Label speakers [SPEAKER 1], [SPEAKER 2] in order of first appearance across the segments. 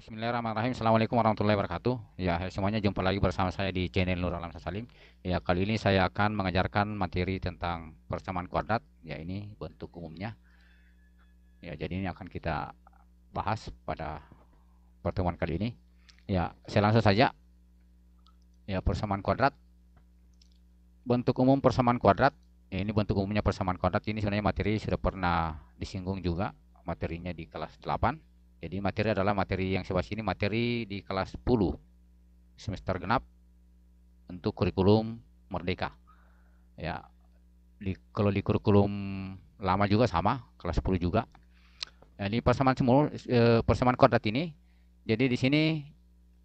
[SPEAKER 1] Bismillahirrahmanirrahim. Assalamualaikum warahmatullahi wabarakatuh. Ya, hai semuanya, jumpa lagi bersama saya di channel Nur Alam Salim. Ya, kali ini saya akan mengajarkan materi tentang persamaan kuadrat. Ya, ini bentuk umumnya. Ya, jadi ini akan kita bahas pada pertemuan kali ini. Ya, saya langsung saja. Ya, persamaan kuadrat. Bentuk umum persamaan kuadrat. Ya, ini bentuk umumnya persamaan kuadrat ini sebenarnya materi sudah pernah disinggung juga materinya di kelas 8. Jadi materi adalah materi yang saya bahas ini materi di kelas 10 semester genap untuk kurikulum Merdeka. Ya, kalau di kurikulum lama juga sama, kelas 10 juga. Ya, ini persamaan kuadrat ini. Jadi di sini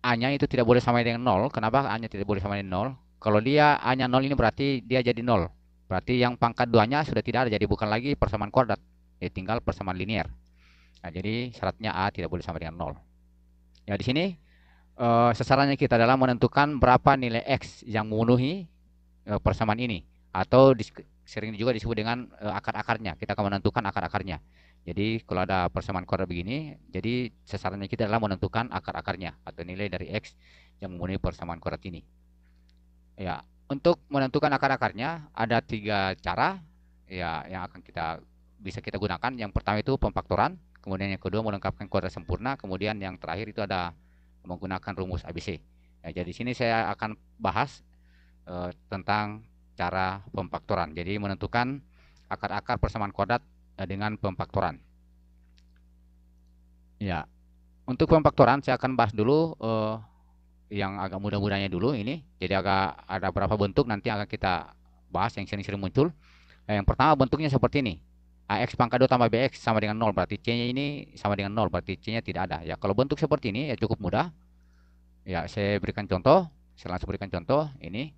[SPEAKER 1] A-nya itu tidak boleh sama dengan nol. Kenapa A-nya tidak boleh sama dengan nol? Kalau dia A-nya nol ini berarti dia jadi nol. Berarti yang pangkat 2-nya sudah tidak ada, jadi bukan lagi persamaan kuadrat. Ya, tinggal persamaan linear. Nah, jadi syaratnya A tidak boleh sama dengan nol. Ya, di sini sasarannya kita adalah menentukan berapa nilai X yang memenuhi persamaan ini, atau sering juga disebut dengan akar-akarnya. Kita akan menentukan akar-akarnya. Jadi kalau ada persamaan kuadrat begini, jadi sasarannya kita adalah menentukan akar-akarnya atau nilai dari X yang memenuhi persamaan kuadrat ini. Ya, untuk menentukan akar-akarnya ada tiga cara ya yang akan bisa kita gunakan. Yang pertama itu pemfaktoran, kemudian yang kedua melengkapkan kuadrat sempurna, kemudian yang terakhir itu ada menggunakan rumus ABC. Ya, jadi sini saya akan bahas tentang cara pemfaktoran. Jadi menentukan akar-akar persamaan kuadrat dengan pemfaktoran. Ya, untuk pemfaktoran saya akan bahas dulu yang agak mudah-mudahnya dulu ini. Jadi agak ada berapa bentuk nanti akan kita bahas yang sering-sering muncul. Yang pertama bentuknya seperti ini. AX pangkat 2 tambah BX sama dengan 0, berarti C-nya ini sama dengan 0, berarti C-nya tidak ada. Ya, kalau bentuk seperti ini ya cukup mudah. Ya, saya berikan contoh. Saya langsung berikan contoh ini.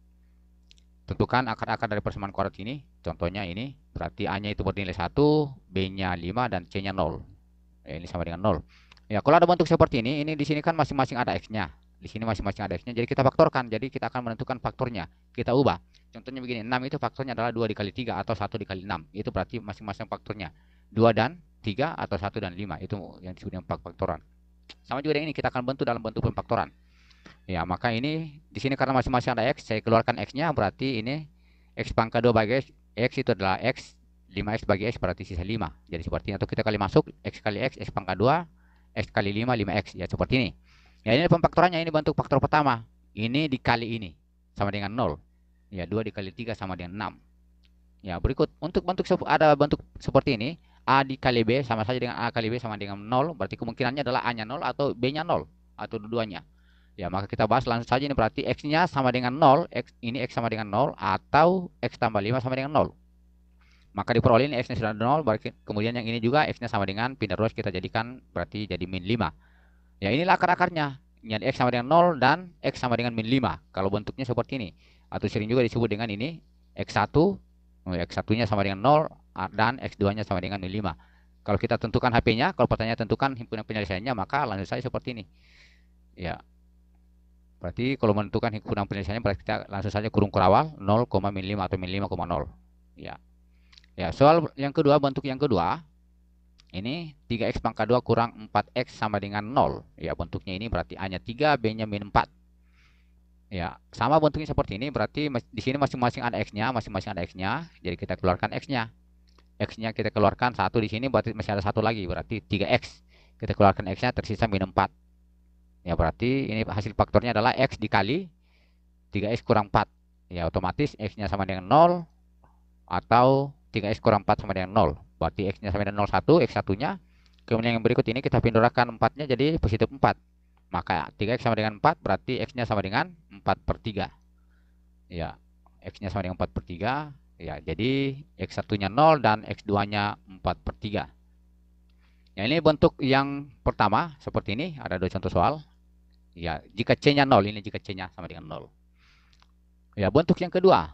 [SPEAKER 1] Tentukan akar-akar dari persamaan kuadrat ini. Contohnya ini, berarti A-nya itu bernilai 1, B-nya 5, dan C-nya 0. Ya, ini sama dengan 0. Ya, kalau ada bentuk seperti ini di sini kan masing-masing ada X-nya. Di sini masing-masing ada X-nya, jadi kita faktorkan. Jadi kita akan menentukan faktornya. Kita ubah. Contohnya begini, 6 itu faktornya adalah 2 dikali 3 atau 1 dikali 6. Itu berarti masing-masing faktornya 2 dan 3 atau 1 dan 5. Itu yang disebut dengan faktoran. Sama juga dengan ini, kita akan bentuk dalam bentuk pemfaktoran. Ya, maka ini di sini karena masing-masing ada X, saya keluarkan X-nya, berarti ini X pangkat 2 bagi X itu adalah X, 5X bagi X berarti sisa 5. Jadi seperti ini, atau kita kali masuk X kali X, X pangkat 2, X kali 5, 5X. Ya, seperti ini. Ya, ini pemfaktorannya, ini bentuk faktor pertama. Ini dikali ini, sama dengan 0. Ya, 2 dikali 3 sama dengan 6. Ya, berikut untuk ada bentuk seperti ini, A dikali B sama saja dengan A kali B sama dengan 0, berarti kemungkinannya adalah A-nya 0 atau B-nya 0, atau dua-duanya. Ya, maka kita bahas langsung saja, ini berarti X-nya sama dengan 0, ini X sama dengan 0, atau X tambah 5 sama dengan 0. Maka diperoleh ini X-nya sudah 0, berarti kemudian yang ini juga X-nya sama dengan pindah ruas, kita jadikan berarti jadi min 5. Ya, inilah akar-akarnya. Yang X sama dengan 0 dan X sama dengan min 5. Kalau bentuknya seperti ini. Atau sering juga disebut dengan ini X1, X1-nya sama dengan 0, dan X2-nya sama dengan min 5. Kalau kita tentukan HP-nya, kalau pertanyaan tentukan himpunan penyelesaiannya, maka langsung saja seperti ini. Ya, berarti kalau menentukan himpunan penyelesaiannya, berarti kita langsung saja kurung kurawal 0, min 5 atau min 5,0. Ya. Ya, soal yang kedua, bentuk yang kedua, ini 3X pangkat 2 kurang 4X sama dengan 0. Ya, bentuknya ini berarti A-nya 3, B-nya min 4. Ya, sama bentuknya seperti ini, berarti di sini masing-masing ada X-nya, masing-masing ada X-nya. Jadi kita keluarkan X-nya. X-nya kita keluarkan 1 di sini, berarti masih ada 1 lagi, berarti 3X. Kita keluarkan X-nya, tersisa min 4. Ya, berarti ini hasil faktornya adalah X dikali 3X kurang 4. Ya, otomatis X-nya sama dengan 0, atau 3X kurang 4 sama dengan 0. Berarti X-nya sama dengan 01, X1-nya. Kemudian yang berikut ini kita pindahkan 4-nya jadi positif 4. Maka 3X sama dengan 4, berarti X-nya sama dengan 4/3. Ya, X-nya sama dengan 4/3. Ya, jadi X1-nya 0 dan X2-nya 4/3. Ya, ini bentuk yang pertama seperti ini. Ada dua contoh soal. Ya, jika C-nya 0, ini jika C-nya sama dengan 0. Ya, bentuk yang kedua.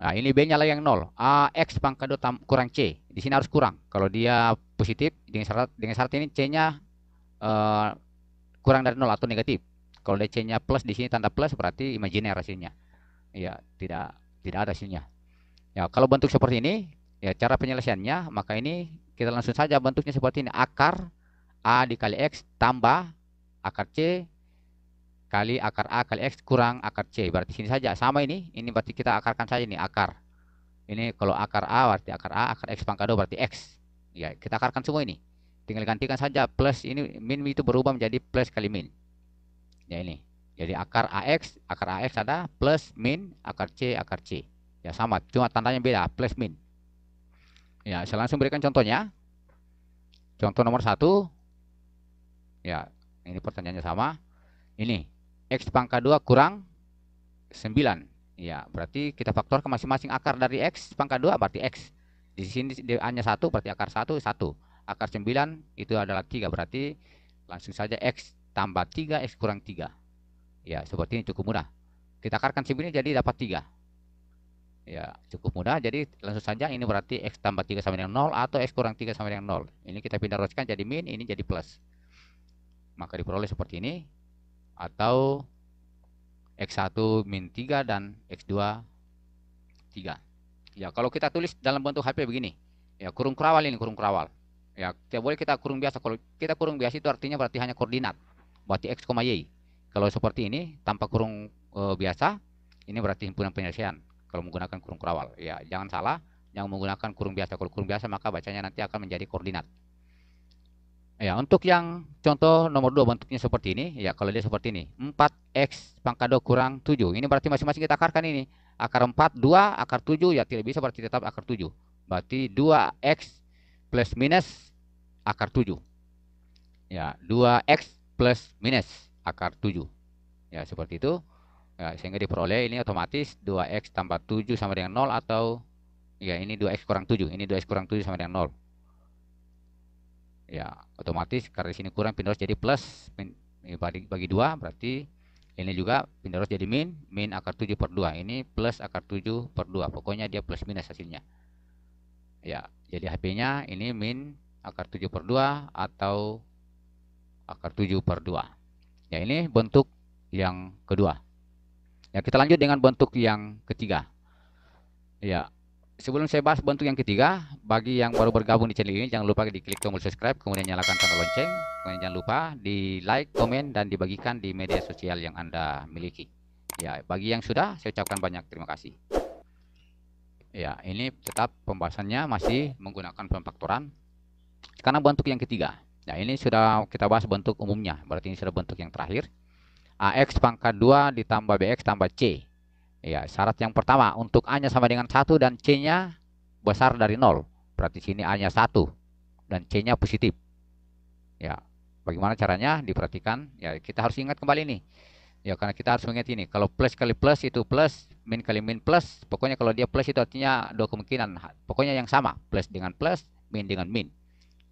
[SPEAKER 1] Nah, ini B-nya lah yang 0. X pangkat 2 kurang C. Di sini harus kurang. Kalau dia positif, dengan syarat ini C-nya kurang dari 0 atau negatif. Kalau C-nya plus, di sini tanda plus, berarti imajiner hasilnya. Ya, tidak ada hasilnya. Ya, kalau bentuk seperti ini, ya cara penyelesaiannya, maka ini kita langsung saja bentuknya seperti ini. Akar A dikali X tambah akar C kali akar A kali X kurang akar C. Berarti sini saja sama ini berarti kita akarkan saja ini akar. Ini kalau akar A berarti akar A, akar X pangkat 2 berarti X. Ya, kita akarkan semua ini. Tinggal gantikan saja plus ini min itu berubah menjadi plus kali min. Ya ini. Jadi akar AX ada plus min akar C. Ya sama, cuma tandanya beda, plus min. Ya, saya langsung berikan contohnya. Contoh nomor 1. Ya, ini pertanyaannya sama. Ini X pangkat 2 kurang 9. Ya, berarti kita faktorkan masing-masing akar dari X pangkat 2 berarti X. Di sini hanya 1 berarti akar 1 1. Akar 9 itu adalah 3 berarti langsung saja X tambah 3 X kurang 3. Ya, seperti ini cukup mudah. Kita akarkan 9 jadi dapat 3. Ya, cukup mudah. Jadi langsung saja ini berarti X tambah 3 sama dengan 0 atau X kurang 3 sama dengan 0. Ini kita pindah rumuskan jadi min, ini jadi plus. Maka diperoleh seperti ini. Atau X1 min 3 dan X2 3. Ya, kalau kita tulis dalam bentuk HP begini. Ya, kurung kerawal ini kurung kerawal. Ya, tidak boleh kita kurung biasa. Kalau kita kurung biasa itu artinya berarti hanya koordinat. Berarti X, Y. Kalau seperti ini tanpa kurung biasa, ini berarti himpunan penyelesaian. Kalau menggunakan kurung kerawal, ya jangan salah, yang menggunakan kurung biasa. Kalau kurung biasa maka bacanya nanti akan menjadi koordinat. Ya, untuk yang contoh nomor 2 bentuknya seperti ini, ya kalau dia seperti ini, 4x pangkat 2 kurang 7. Ini berarti masing-masing kita akarkan ini. Akar 4, 2, akar 7, ya tidak bisa berarti tetap akar 7. Berarti 2x plus minus akar 7. Ya, 2x plus minus akar 7. Ya, seperti itu. Ya, sehingga diperoleh ini otomatis 2x tambah 7 sama dengan 0 atau ya ini 2x kurang 7. Ini 2x kurang 7 sama dengan 0. Ya, otomatis karena di sini kurang pindah jadi plus bagi 2 berarti ini juga pindah jadi min akar 7 per 2. Ini plus akar 7 per 2. Pokoknya dia plus minus hasilnya. Ya, jadi HP-nya ini min akar 7 per 2 atau akar 7 per 2. Ya, ini bentuk yang kedua. Ya, kita lanjut dengan bentuk yang ketiga. Ya, sebelum saya bahas bentuk yang ketiga, bagi yang baru bergabung di channel ini, jangan lupa diklik tombol subscribe, kemudian nyalakan tanda lonceng, kemudian jangan lupa di like, komen, dan dibagikan di media sosial yang Anda miliki. Ya, bagi yang sudah, saya ucapkan banyak terima kasih. Ya, ini tetap pembahasannya masih menggunakan pemfaktoran. Sekarang bentuk yang ketiga. Ya, ini sudah kita bahas bentuk umumnya, berarti ini sudah bentuk yang terakhir. AX pangkat 2 ditambah BX tambah C. Ya, syarat yang pertama untuk A-nya sama dengan 1 dan C-nya besar dari 0. Berarti sini A-nya 1 dan C-nya positif. Ya, bagaimana caranya? Diperhatikan. Ya, kita harus ingat kembali nih. Ya, karena kita harus mengingat ini. Kalau plus kali plus itu plus, min kali min plus. Pokoknya kalau dia plus itu artinya dua kemungkinan. Pokoknya yang sama, plus dengan plus, min dengan min.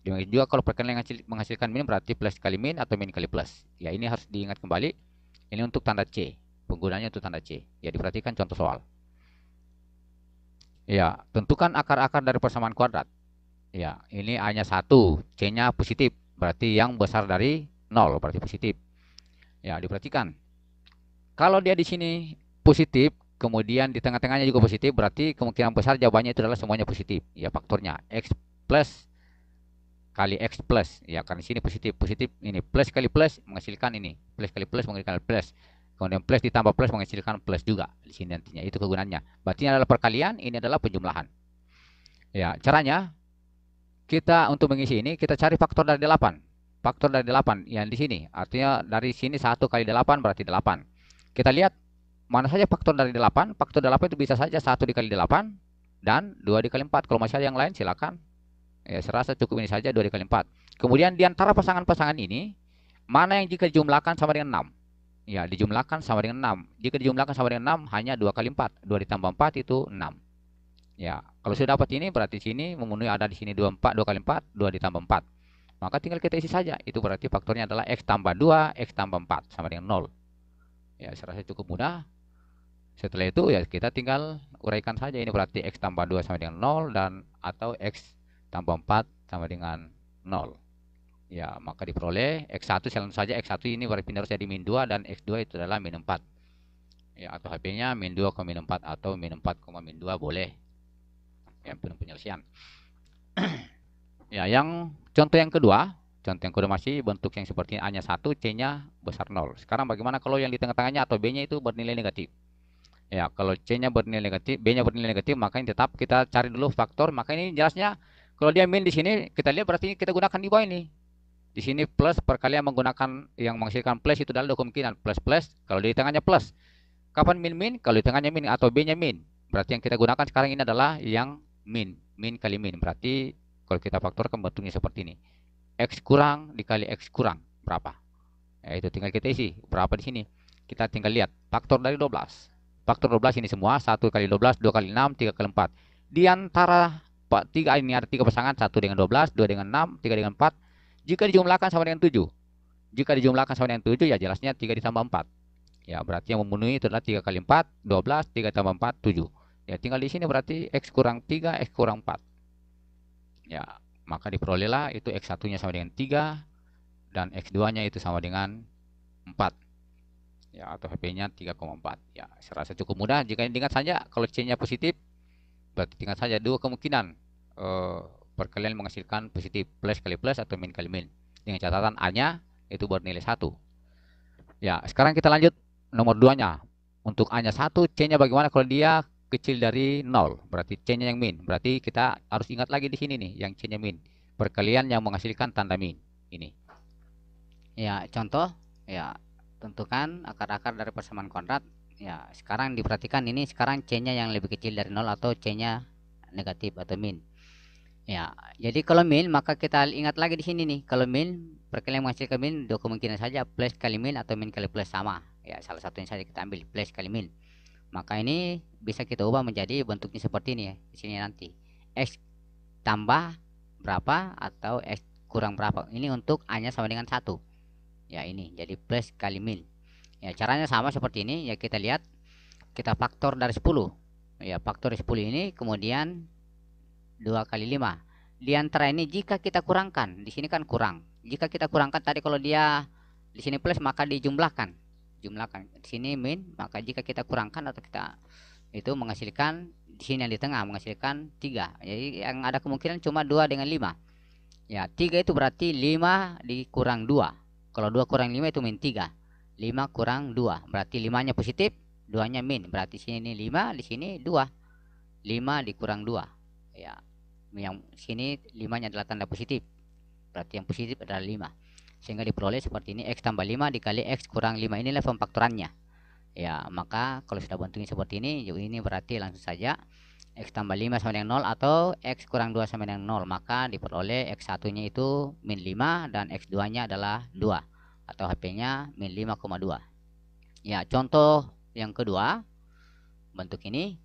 [SPEAKER 1] Demikian juga kalau perkalian menghasilkan min berarti plus kali min atau min kali plus. Ya, ini harus diingat kembali. Ini untuk tanda C. Penggunanya untuk tanda C. Ya, diperhatikan contoh soal. Ya, tentukan akar-akar dari persamaan kuadrat. Ya, ini A-nya 1, C-nya positif. Berarti yang besar dari 0, berarti positif. Ya, diperhatikan. Kalau dia di sini positif, kemudian di tengah-tengahnya juga positif, berarti kemungkinan besar jawabannya itu adalah semuanya positif. Ya, faktornya X plus kali X plus. Ya, karena di sini positif. Positif ini plus kali plus menghasilkan ini. Plus kali plus menghasilkan plus. Kemudian plus ditambah plus menghasilkan plus juga di sini nantinya. Itu kegunaannya. Berarti ini adalah perkalian, ini adalah penjumlahan. Ya, caranya kita untuk mengisi ini kita cari faktor dari 8. Faktor dari 8 yang di sini. Artinya dari sini 1 kali 8 berarti 8. Kita lihat mana saja faktor dari 8. Faktor 8 itu bisa saja 1 dikali 8 dan 2 dikali 4. Kalau masih ada yang lain silakan. Ya, saya rasa cukup ini saja 2 dikali 4. Kemudian di antara pasangan-pasangan ini mana yang jika dijumlahkan sama dengan 6? Ya, dijumlahkan sama dengan 6. Jika dijumlahkan sama dengan 6 hanya 2 kali 4. 2 ditambah 4 itu 6. Ya, kalau sudah dapat ini berarti sini memenuhi ada di sini 24, 2 kali 4, 2 ditambah 4. Maka tinggal kita isi saja. Itu berarti faktornya adalah X tambah 2, X tambah 4 sama dengan 0. Ya, saya rasa cukup mudah. Setelah itu ya kita tinggal uraikan saja. Ini berarti X tambah 2 sama dengan 0 dan atau X tambah 4 sama dengan 0. Ya, maka diperoleh X1 langsung saja. X1 ini berarti harus jadi min 2 dan X2 itu adalah min 4. Ya, atau HP-nya min 2, min 4 atau min 4, min 2 boleh. Ya, penyelesaian. Ya, yang contoh yang kedua, Contoh yang kedua masih bentuk yang seperti A-nya 1, C-nya besar 0. Sekarang bagaimana kalau yang di tengah-tengahnya atau B-nya itu bernilai negatif? Ya, kalau C-nya bernilai negatif, B-nya bernilai negatif, maka ini tetap kita cari dulu faktor. Maka ini jelasnya kalau dia min di sini, kita lihat berarti kita gunakan di bawah ini. Di sini plus perkalian menggunakan yang menghasilkan plus itu adalah dua kemungkinan, plus plus. Kalau di tengahnya plus. Kapan min min? Kalau di tengahnya min atau B-nya min. Berarti yang kita gunakan sekarang ini adalah yang min, min kali min. Berarti kalau kita faktorkan bentuknya seperti ini. X kurang dikali X kurang berapa? Ya, itu tinggal kita isi berapa di sini. Kita tinggal lihat faktor dari 12. Faktor 12 ini semua 1 kali 12, 2 kali 6, 3 kali 4. Di antara 3 ini ada 3 pasangan, 1 dengan 12, 2 dengan 6, 3 dengan 4. Jika dijumlahkan sama dengan 7. Jika dijumlahkan sama dengan 7 ya jelasnya 3 ditambah 4. Ya, berarti yang memenuhi itu adalah 3 kali 4, 12, 3 tambah 4, 7. Ya, tinggal di sini berarti X kurang 3, X kurang 4. Ya, maka diperolehlah itu X1-nya sama dengan 3 dan X2-nya itu sama dengan 4. Ya, atau HP-nya 3,4. Ya, saya rasa cukup mudah. Jika diingat saja kalau C-nya positif, berarti ingat saja dua kemungkinan perkalian menghasilkan positif, plus kali plus atau min kali min. Dengan catatan A-nya itu bernilai 1. Ya, sekarang kita lanjut nomor 2-nya. Untuk A-nya 1, C-nya bagaimana kalau dia kecil dari 0? Berarti C-nya yang min. Berarti kita harus ingat lagi di sini nih, yang C-nya min. Perkalian yang menghasilkan tanda min. Ini.
[SPEAKER 2] Ya, contoh, ya, tentukan akar-akar dari persamaan kuadrat. Ya, sekarang diperhatikan ini sekarang C-nya yang lebih kecil dari 0 atau C-nya negatif atau min. Ya, jadi kalau min maka kita ingat lagi di sini nih. Kalau min perkalian menghasilkan min dua kemungkinan saja, plus kali min atau min kali plus sama. Ya, salah satunya saja kita ambil plus kali min. Maka ini bisa kita ubah menjadi bentuknya seperti ini ya. Di sini nanti X tambah berapa atau X kurang berapa. Ini untuk A-nya sama dengan 1. Ya, ini jadi plus kali min. Ya, caranya sama seperti ini. Ya, kita lihat kita faktor dari 10. Ya, faktor 10 ini kemudian 2 kali 5. Di antara ini jika kita kurangkan, di sini kan kurang. Jika kita kurangkan tadi kalau dia di sini plus maka dijumlahkan. Jumlahkan. Di sini min, maka jika kita kurangkan atau kita itu menghasilkan di sini yang di tengah menghasilkan 3. Jadi yang ada kemungkinan cuma 2 dengan 5. Ya, 3 itu berarti 5 dikurang 2. Kalau 2 kurang 5 itu min 3. 5 kurang 2. Berarti 5-nya positif, 2-nya min. Berarti sini 5, di sini 2. 5 dikurang 2. Ya, yang sini 5-nya adalah tanda positif, berarti yang positif adalah 5, sehingga diperoleh seperti ini X tambah 5 dikali X kurang 5. Inilah pemfaktorannya. Ya, maka kalau sudah bentuknya seperti ini berarti langsung saja X tambah 5 sama dengan 0 atau X kurang 2 sama dengan 0. Maka diperoleh X1 nya itu min 5 dan X2 nya adalah 2 atau HP nya min 5,2. Ya, contoh yang kedua bentuk ini.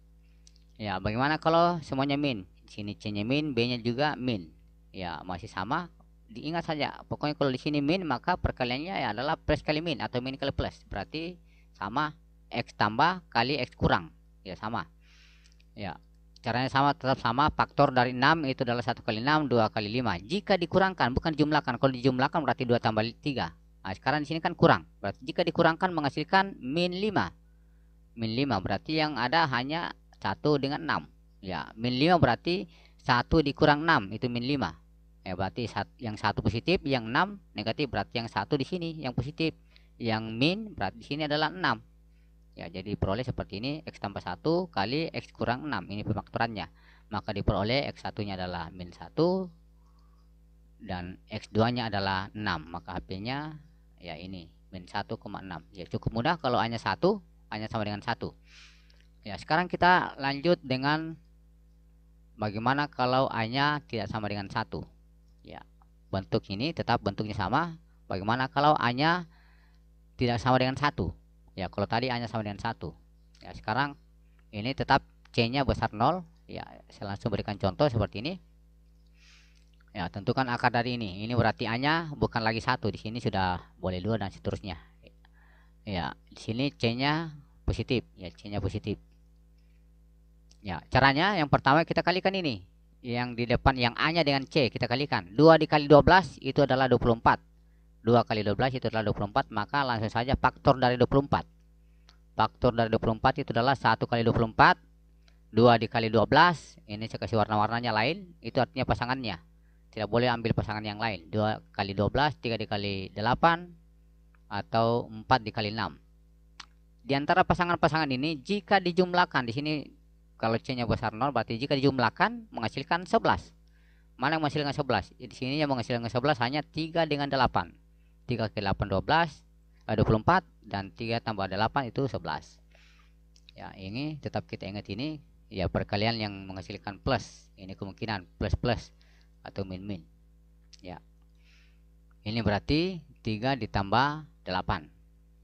[SPEAKER 2] Ya, bagaimana kalau semuanya min? Sini C-nya min, B-nya juga min. Ya, masih sama. Diingat saja, pokoknya kalau di sini min maka perkaliannya ya adalah plus kali min atau min kali plus. Berarti sama X tambah kali X kurang. Ya, sama. Ya, caranya sama, tetap sama. Faktor dari 6 itu adalah 1 kali 6, 2 kali 5. Jika dikurangkan, bukan dijumlahkan. Kalau dijumlahkan berarti 2 tambah 3. Nah, sekarang di sini kan kurang. Berarti jika dikurangkan menghasilkan min 5. Min 5 berarti yang ada hanya 1 dengan 6. Ya, min 5 berarti 1 dikurang 6 itu min 5. Ya, berarti yang 1 positif, yang 6 negatif. Berarti yang 1 di sini yang positif. Yang min berarti di sini adalah 6. Ya, jadi diperoleh seperti ini X tambah 1 kali X kurang 6. Ini pemfaktorannya. Maka diperoleh X1-nya adalah min 1 dan X2-nya adalah 6. Maka HP-nya ya ini min 1,6. Ya, cukup mudah kalau A-nya 1, A-nya sama dengan 1. Ya, sekarang kita lanjut dengan bagaimana kalau A-nya tidak sama dengan 1. Ya, bentuk ini tetap bentuknya sama. Bagaimana kalau A-nya tidak sama dengan 1? Ya, kalau tadi A-nya sama dengan 1. Ya, sekarang ini tetap C-nya besar 0. Ya, saya langsung berikan contoh seperti ini. Ya, tentukan akar dari ini. Ini berarti A-nya bukan lagi 1. Di sini sudah boleh 2 dan seterusnya. Ya, di sini C-nya positif. Ya, C-nya positif. Ya, caranya yang pertama kita kalikan ini. Yang di depan yang A-nya dengan C kita kalikan. 2 dikali 12 itu adalah 24. 2 kali 12 itu adalah 24, maka langsung saja faktor dari 24. Faktor dari 24 itu adalah 1 kali 24. 2 dikali 12, ini saya kasih warna-warnanya lain, itu artinya pasangannya. Tidak boleh ambil pasangan yang lain. 2 kali 12, 3 dikali 8, atau 4 dikali 6. Di antara pasangan-pasangan ini jika dijumlahkan, di sini kalau C-nya besar 0 berarti jika dijumlahkan menghasilkan 11. Mana yang menghasilkan 11? Di sini yang menghasilkan 11 hanya 3 dengan 8. 3 kali 8 12, 24, dan 3 tambah 8 itu 11. Ya, ini tetap kita ingat, ini ya perkalian yang menghasilkan plus. Ini kemungkinan plus atau min. Ya. Ini berarti 3 ditambah 8.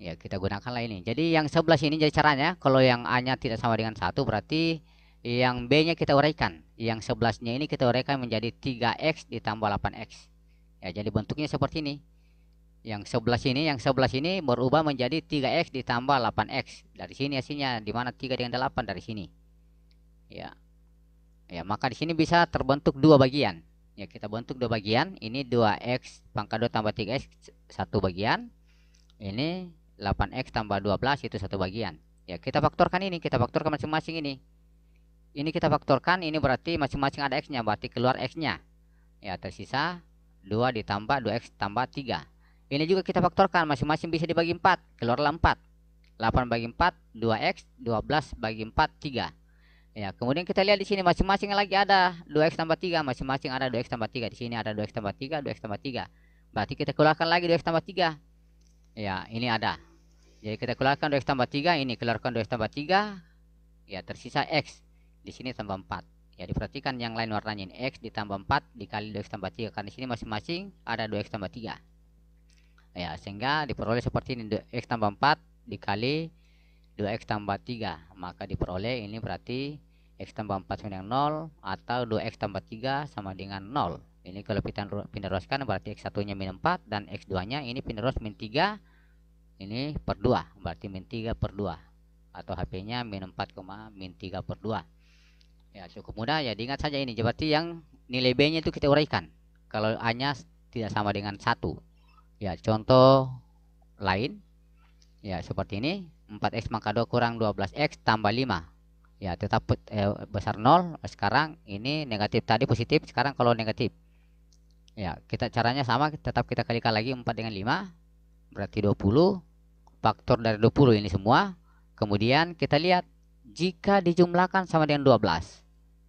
[SPEAKER 2] Ya, kita gunakanlah ini. Jadi yang 11 ini jadi caranya, kalau yang A-nya tidak sama dengan 1 berarti yang B-nya kita uraikan. Yang 11-nya ini kita uraikan menjadi 3x ditambah 8x. Ya, jadi bentuknya seperti ini. Yang 11 ini berubah menjadi 3x ditambah 8x. Dari sini hasilnya, di mana 3 dengan 8 dari sini. Ya. Ya, maka di sini bisa terbentuk dua bagian. Ya, kita bentuk dua bagian. Ini 2x pangkat 2 tambah 3x satu bagian. Ini 8x tambah 12 itu satu bagian. Ya, kita faktorkan ini, kita faktorkan masing-masing ini. Ini kita faktorkan, ini berarti masing-masing ada x-nya, berarti keluar x-nya. Ya, tersisa 2 ditambah 2x tambah 3. Ini juga kita faktorkan, masing-masing bisa dibagi 4, keluarlah 4. 8 bagi 4 2x, 12 bagi 4 3. Ya, kemudian kita lihat di sini masing-masing lagi ada 2x tambah 3, masing-masing ada 2x tambah 3. Di sini ada 2x tambah 3, 2x tambah 3. Berarti kita keluarkan lagi 2x tambah 3. Ya, ini ada. Jadi kita keluarkan 2x tambah 3, ini keluarkan 2x tambah 3. Ya, tersisa x. Di sini tambah 4. Ya, diperhatikan yang lain warnanya ini, x ditambah 4 dikali 2x tambah 3. Karena di sini masing-masing ada 2x tambah 3. Ya, sehingga diperoleh seperti ini, x tambah 4 dikali 2x tambah 3. Maka diperoleh ini berarti x tambah 4 sama dengan 0, atau 2x tambah 3 sama dengan 0. Ini kalau kita pindah ruaskan berarti x1 nya min 4 dan x2 nya ini pindah ruas min 3, ini per 2, berarti min 3 per 2, atau HP nya min 4, min 3 per 2. Ya, cukup mudah ya, diingat saja ini. Berarti yang nilai B nya itu kita uraikan kalau A nya tidak sama dengan 1. Ya, contoh lain ya seperti ini, 4x pangkat 2 kurang 12x tambah 5. Ya, tetap besar 0. Sekarang ini negatif, tadi positif, sekarang kalau negatif. Ya, kita caranya sama, tetap kita kalikan lagi 4 dengan 5, berarti 20. Faktor dari 20 ini semua. Kemudian kita lihat jika dijumlahkan sama dengan 12.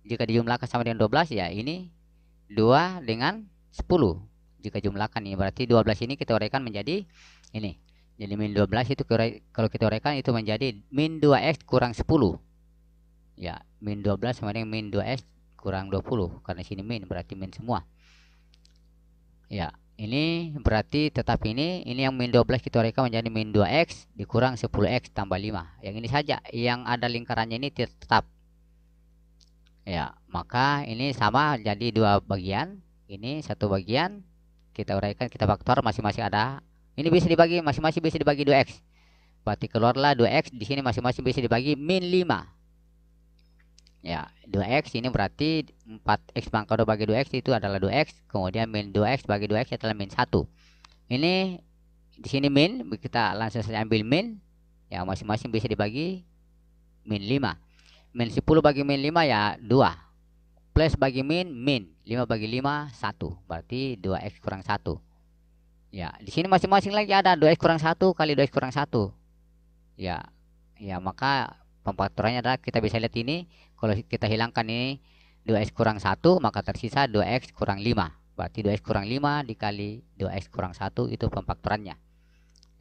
[SPEAKER 2] Jika dijumlahkan sama dengan 12 ya ini 2 dengan 10. Jika jumlahkan ini berarti 12 ini kita uraikan menjadi ini. Jadi min 12 itu kalau kita uraikan itu menjadi min 2x kurang 10. Ya, min 12 sama dengan min 2x kurang 20. Karena sini min berarti min semua. Ya, ini berarti tetap ini yang min 12 kita uraikan menjadi min 2x dikurang 10x tambah 5. Yang ini saja, yang ada lingkarannya ini tetap. Ya, maka ini sama jadi dua bagian. Ini satu bagian kita uraikan, kita faktor, masing-masing ada. Ini bisa dibagi, masing-masing bisa dibagi 2x. Berarti keluarlah 2x, di sini masing-masing bisa dibagi min 5. Ya, 2x ini berarti 4x pangkat 2 bagi 2x itu adalah 2x, kemudian min 2x bagi 2x adalah min 1. Ini di sini min, kita langsung saja ambil min. Ya, masing-masing bisa dibagi min 5. Min 10 bagi min 5 ya 2. Plus bagi min 5 bagi 5 1. Berarti 2x kurang 1. Ya, di sini masing-masing lagi ada 2x kurang 1 kali 2x kurang 1. Ya. Ya, maka pemfaktorannya adalah kita bisa lihat ini, kalau kita hilangkan ini 2x kurang 1, maka tersisa 2x kurang 5. Berarti 2x kurang 5 dikali 2x kurang 1 itu pemfaktorannya.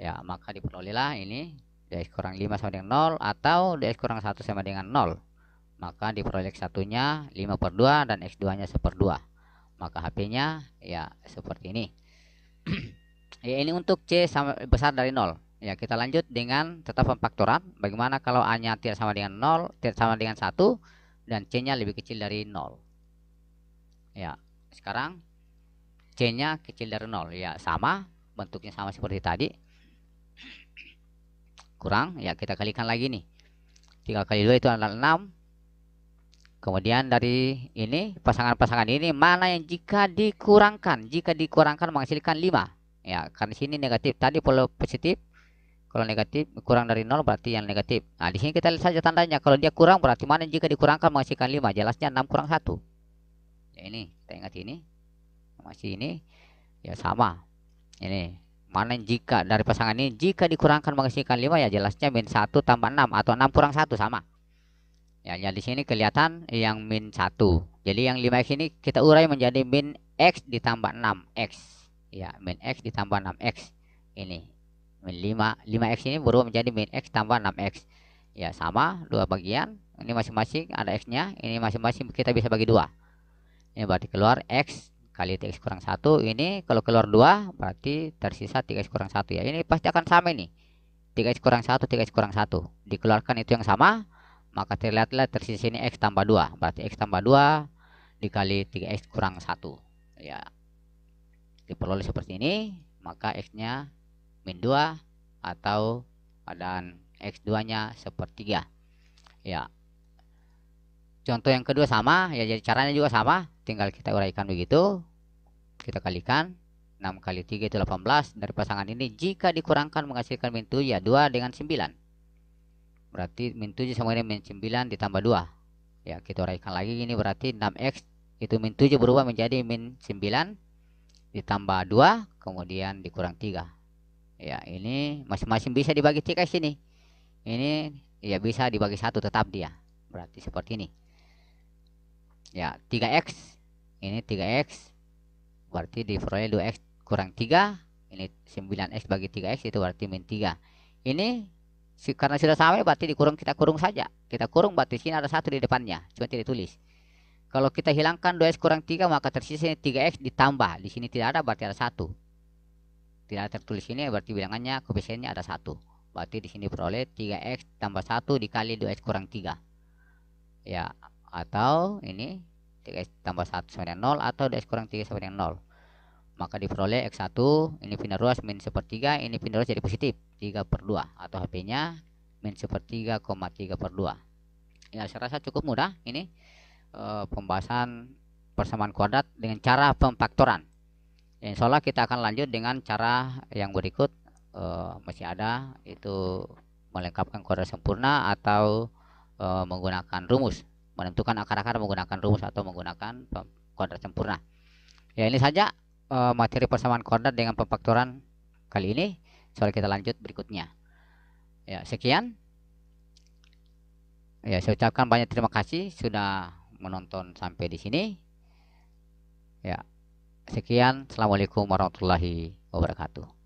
[SPEAKER 2] Ya, maka diperolehlah ini 2x kurang 5 sama dengan 0, atau 2x kurang 1 sama dengan 0. Maka diperoleh x1-nya 5 per 2 dan x2-nya 1/2. Maka HP-nya ya seperti ini. Ya, ini untuk C besar dari 0. Ya, kita lanjut dengan tetap pemfaktoran. Bagaimana kalau A-nya tidak sama dengan 0, tidak sama dengan 1, dan C-nya lebih kecil dari 0. Ya, sekarang C-nya kecil dari 0. Ya, sama, bentuknya sama seperti tadi. Kurang, ya kita kalikan lagi nih. 3 kali 2 itu adalah 6. Kemudian dari ini, pasangan-pasangan ini mana yang jika dikurangkan menghasilkan 5. Ya, karena sini negatif, tadi kalau positif. Kalau negatif kurang dari 0 berarti yang negatif. Nah, di sini kita lihat saja tandanya. Kalau dia kurang berarti mana jika dikurangkan menghasilkan 5. Jelasnya 6 kurang 1. Ya, ini kita ingat ini. masih ini ya sama. Ini mana jika dari pasangan ini jika dikurangkan menghasilkan 5 ya jelasnya min 1 tambah 6 atau 6 kurang 1 sama. Ya, di sini kelihatan yang min 1. Jadi yang 5x ini kita urai menjadi min x ditambah 6x. Ya, min x ditambah 6x. Ini min 5x ini berubah menjadi min x tambah 6x. Ya, sama dua bagian. Ini masing-masing ada x-nya, ini masing-masing kita bisa bagi 2. Ini berarti keluar x kali 3x kurang 1. Ini kalau keluar 2 berarti tersisa 3x kurang 1 ya. Ini pasti akan sama ini. 3x kurang 1, 3x kurang 1. Dikeluarkan itu yang sama, maka terlihatlah tersisa ini x tambah 2. Berarti x tambah 2 dikali 3x kurang 1. Ya. Diperoleh seperti ini, maka x-nya min 2 atau dan x2-nya sepertiga. Ya. Contoh yang kedua sama, ya jadi caranya juga sama, tinggal kita uraikan begitu. Kita kalikan 6 kali 3 itu 18. Dari pasangan ini jika dikurangkan menghasilkan min 7 ya 2 dengan 9. Berarti min 7 sama dengan min 9 ditambah 2. Ya, kita uraikan lagi ini berarti 6x itu min 7 berubah menjadi min 9 ditambah 2 kemudian dikurang 3. Ya, ini masing-masing bisa dibagi 3 sini. Ini ya bisa dibagi 1 tetap dia. Berarti seperti ini. Ya, 3x. Ini 3x. Berarti diperoleh 2x kurang 3. Ini 9x bagi 3x itu berarti min 3. Ini karena sudah sama berarti kita kurung saja. Kita kurung berarti sini ada 1 di depannya. Cuma tidak ditulis. Kalau kita hilangkan 2x kurang 3 maka tersisa 3x ditambah. Di sini tidak ada berarti ada 1. Tidak tertulis ini berarti bilangannya koefisiennya ada 1. Berarti di sini peroleh 3x tambah 1 dikali 2x kurang 3. Ya, atau ini 3x tambah 1 sama dengan 0 atau 2x kurang 3 sama dengan 0. Maka diperoleh x1 ini pindah ruas min sepertiga, ini pindah ruas jadi positif 3/2 atau HP-nya min sepertiga, 3/2. Ya, saya rasa cukup mudah ini pembahasan persamaan kuadrat dengan cara pemfaktoran. Insya Allah kita akan lanjut dengan cara yang berikut. Masih ada itu melengkapkan kuadrat sempurna atau menggunakan rumus, menentukan akar-akar menggunakan rumus atau menggunakan kuadrat sempurna. Ya, ini saja materi persamaan kuadrat dengan pemfaktoran kali ini. Soal kita lanjut berikutnya. Ya, sekian. Ya, saya ucapkan banyak terima kasih sudah menonton sampai di sini. Ya, sekian. Assalamualaikum warahmatullahi wabarakatuh.